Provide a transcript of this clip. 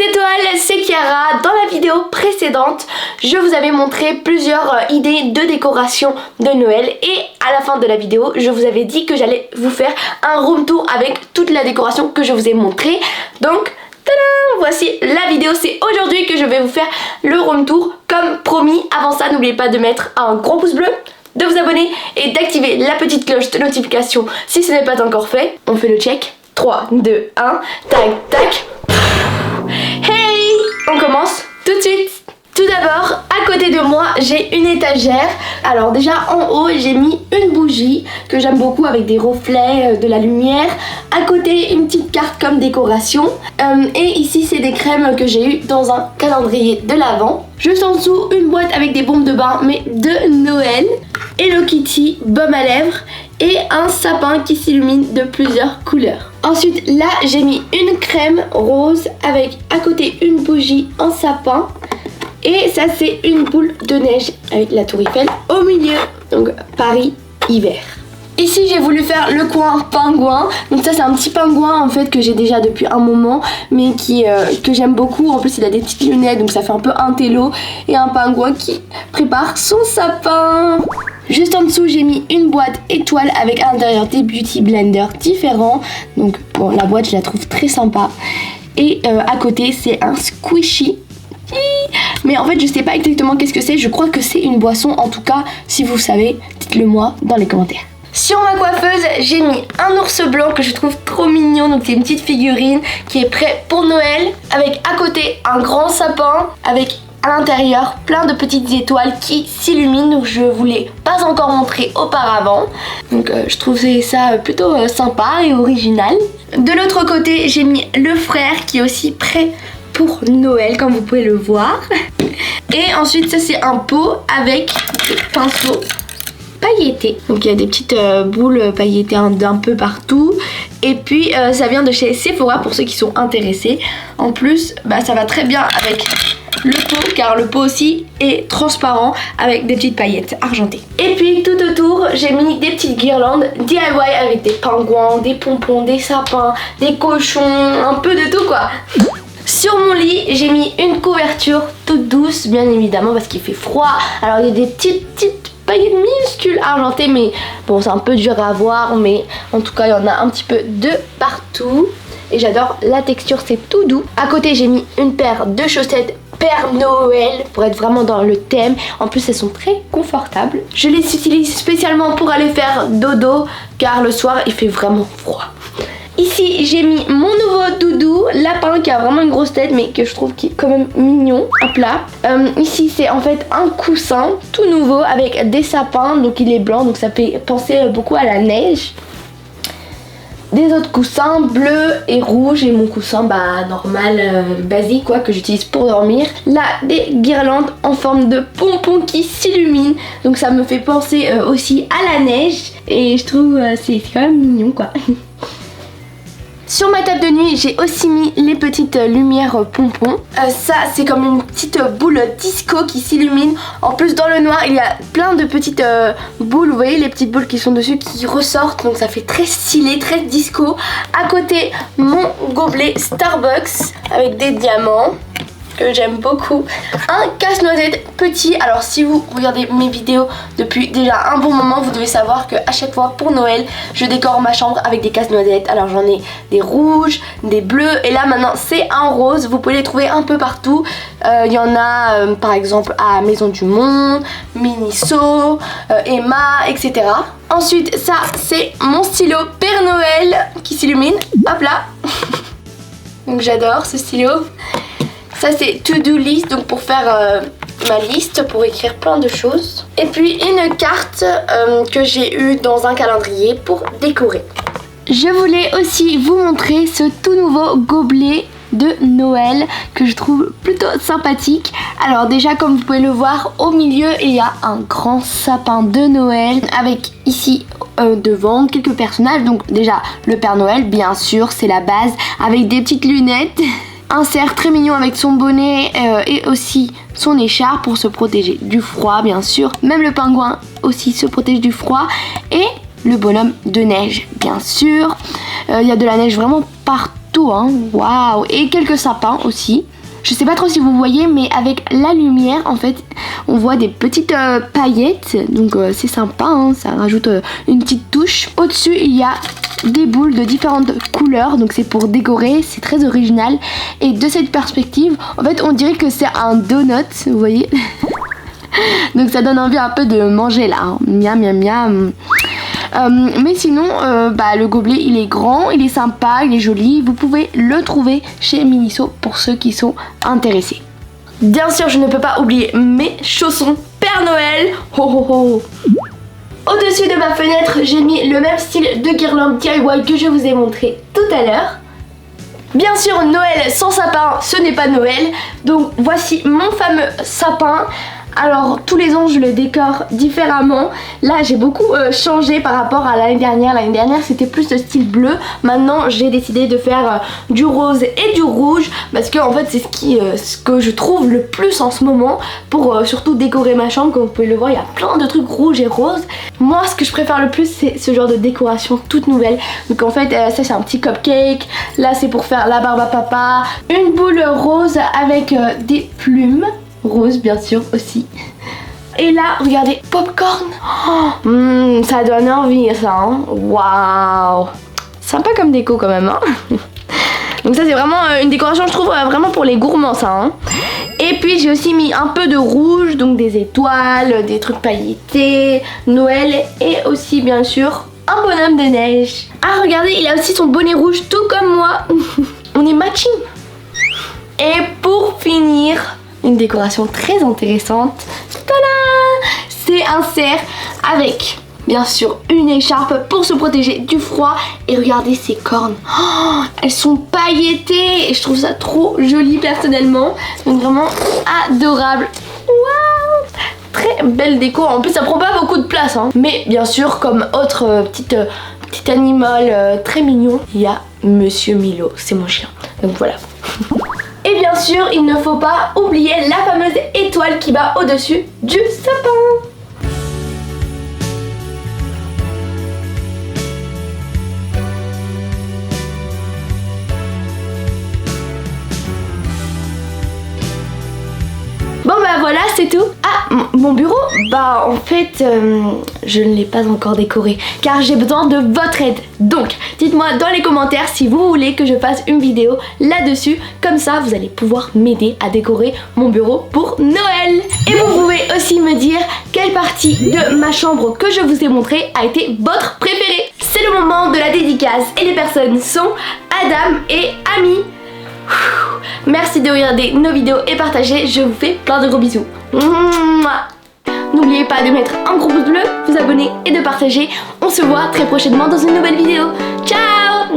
étoiles, c'est Chiara. Dans la vidéo précédente, je vous avais montré plusieurs idées de décoration de Noël et à la fin de la vidéo, je vous avais dit que j'allais vous faire un room tour avec toute la décoration que je vous ai montrée. Donc, tadam, voici la vidéo, c'est aujourd'hui que je vais vous faire le room tour comme promis. Avant ça, n'oubliez pas de mettre un gros pouce bleu, de vous abonner et d'activer la petite cloche de notification si ce n'est pas encore fait. On fait le check. 3, 2, 1, tac, tac. Hey! On commence tout de suite. Tout d'abord, à côté de moi, j'ai une étagère. Alors déjà, en haut, j'ai mis une bougie que j'aime beaucoup avec des reflets, de la lumière. À côté, une petite carte comme décoration. Et ici, c'est des crèmes que j'ai eues dans un calendrier de l'Avent. Juste en dessous, une boîte avec des baumes de bain, mais de Noël. Hello Kitty, baume à lèvres. Et un sapin qui s'illumine de plusieurs couleurs. Ensuite, là, j'ai mis une crème rose avec à côté une bougie en sapin. Et ça, c'est une boule de neige avec la tour Eiffel au milieu. Donc, Paris, hiver. Ici, j'ai voulu faire le coin pingouin. Donc ça, c'est un petit pingouin en fait que j'ai déjà depuis un moment, mais que j'aime beaucoup. En plus, il a des petites lunettes, donc ça fait un peu un télo. Et un pingouin qui prépare son sapin. Juste en dessous, j'ai mis une boîte étoile avec à l'intérieur des beauty blenders différents. Donc, bon, la boîte, je la trouve très sympa. Et à côté, c'est un squishy. Mais en fait, je sais pas exactement qu'est-ce que c'est. Je crois que c'est une boisson. En tout cas, si vous savez, dites-le moi dans les commentaires. Sur ma coiffeuse, j'ai mis un ours blanc que je trouve trop mignon. Donc c'est une petite figurine qui est prête pour Noël. Avec à côté un grand sapin avec à l'intérieur plein de petites étoiles qui s'illuminent. Donc je vous l'ai pas encore montré auparavant. Donc je trouvais ça plutôt sympa et original. De l'autre côté, j'ai mis le frère qui est aussi prêt pour Noël, comme vous pouvez le voir. Et ensuite, ça c'est un pot avec des pinceaux pailletés. Donc il y a des petites boules pailletées d'un peu partout. Et puis ça vient de chez Sephora pour ceux qui sont intéressés. En plus, ça va très bien avec le pot, car le pot aussi est transparent avec des petites paillettes argentées. Et puis tout autour, j'ai mis des petites guirlandes DIY avec des pingouins, des pompons, des sapins, des cochons, un peu de tout quoi. Sur mon lit, j'ai mis une couverture toute douce, bien évidemment, parce qu'il fait froid. Alors, il y a des petites paillettes minuscules argentées, mais bon, c'est un peu dur à voir, mais en tout cas, il y en a un petit peu de partout. Et j'adore la texture, c'est tout doux. À côté, j'ai mis une paire de chaussettes Père Noël pour être vraiment dans le thème. En plus, elles sont très confortables. Je les utilise spécialement pour aller faire dodo, car le soir, il fait vraiment froid. Ici, j'ai mis mon nouveau doudou, lapin, qui a vraiment une grosse tête, mais que je trouve qui est quand même mignon. Hop là. Ici, c'est en fait un coussin tout nouveau avec des sapins. Donc, il est blanc, donc ça fait penser beaucoup à la neige. Des autres coussins bleus et rouges. Et mon coussin, normal, basique, quoi, que j'utilise pour dormir. Là, des guirlandes en forme de pompons qui s'illuminent. Donc, ça me fait penser aussi à la neige. Et je trouve c'est quand même mignon, quoi. Sur ma table de nuit, j'ai aussi mis les petites lumières pompons. Ça, c'est comme une petite boule disco qui s'illumine. En plus, dans le noir, il y a plein de petites boules. Vous voyez les petites boules qui sont dessus qui ressortent. Donc ça fait très stylé, très disco. À côté, mon gobelet Starbucks avec des diamants que j'aime beaucoup. Un casse-noisette petit. Alors si vous regardez mes vidéos depuis déjà un bon moment, vous devez savoir que à chaque fois pour Noël, je décore ma chambre avec des casse-noisettes. Alors j'en ai des rouges, des bleus et là maintenant c'est un rose. Vous pouvez les trouver un peu partout. Il y en a par exemple à Maison du Monde, Miniso, Emma, etc. Ensuite ça c'est mon stylo Père Noël qui s'illumine. Hop là. Donc j'adore ce stylo. Ça c'est to-do list, donc pour faire ma liste, pour écrire plein de choses. Et puis une carte que j'ai eue dans un calendrier pour décorer. Je voulais aussi vous montrer ce tout nouveau gobelet de Noël que je trouve plutôt sympathique. Alors déjà, comme vous pouvez le voir, au milieu il y a un grand sapin de Noël avec ici devant quelques personnages. Donc déjà le Père Noël, bien sûr, c'est la base, avec des petites lunettes. Un cerf très mignon avec son bonnet et aussi son écharpe pour se protéger du froid, bien sûr. Même le pingouin aussi se protège du froid. Et le bonhomme de neige, bien sûr. Il y a de la neige vraiment partout, hein. Waouh! Et quelques sapins aussi. Je sais pas trop si vous voyez, mais avec la lumière en fait on voit des petites paillettes, donc c'est sympa, hein, ça rajoute une petite touche. Au-dessus il y a des boules de différentes couleurs, donc c'est pour décorer, c'est très original. Et de cette perspective en fait on dirait que c'est un donut, vous voyez. Donc ça donne envie un peu de manger là, hein. Miam miam miam. Mais sinon le gobelet il est grand, il est sympa, il est joli. Vous pouvez le trouver chez Miniso pour ceux qui sont intéressés. Bien sûr je ne peux pas oublier mes chaussons Père Noël. Ho ho ho. Au-dessus de ma fenêtre j'ai mis le même style de guirlande DIY que je vous ai montré tout à l'heure. Bien sûr Noël sans sapin ce n'est pas Noël. Donc voici mon fameux sapin. Alors tous les ans je le décore différemment. Là j'ai beaucoup changé par rapport à l'année dernière. L'année dernière c'était plus de style bleu. Maintenant j'ai décidé de faire du rose et du rouge. Parce que en fait c'est ce que je trouve le plus en ce moment. Pour surtout décorer ma chambre. Comme vous pouvez le voir il y a plein de trucs rouges et roses. Moi ce que je préfère le plus c'est ce genre de décoration toute nouvelle. Donc en fait ça c'est un petit cupcake. Là c'est pour faire la barbe à papa. Une boule rose avec des plumes. Rose bien sûr aussi. Et là regardez, popcorn. Ça donne envie ça, hein. Waouh, sympa comme déco quand même, hein. Donc ça c'est vraiment une décoration je trouve vraiment pour les gourmands ça, hein. Et puis j'ai aussi mis un peu de rouge, donc des étoiles, des trucs pailletés, Noël. Et aussi bien sûr un bonhomme de neige. Ah regardez, il a aussi son bonnet rouge tout comme moi. On est matching. Et pour finir, une décoration très intéressante. Tada! C'est un cerf avec bien sûr une écharpe pour se protéger du froid. Et regardez ses cornes. Oh, elles sont pailletées et je trouve ça trop joli personnellement. Donc vraiment adorable. Waouh! Très belle déco. En plus ça prend pas beaucoup de place, hein. Mais bien sûr comme autre petit animal très mignon, il y a Monsieur Milo. C'est mon chien. Donc voilà. Et bien sûr, il ne faut pas oublier la fameuse étoile qui bat au-dessus du sapin. Bon bah voilà, c'est tout. Ah, mon bureau, bah en fait, je ne l'ai pas encore décoré car j'ai besoin de votre aide. Donc, dites-moi dans les commentaires si vous voulez que je fasse une vidéo là-dessus. Comme ça, vous allez pouvoir m'aider à décorer mon bureau pour Noël. Et vous pouvez aussi me dire quelle partie de ma chambre que je vous ai montré a été votre préférée. C'est le moment de la dédicace et les personnes sont Adam et Ami. Merci de regarder nos vidéos et partager, je vous fais plein de gros bisous. N'oubliez pas de mettre un gros pouce bleu, vous abonner et de partager. On se voit très prochainement dans une nouvelle vidéo. Ciao.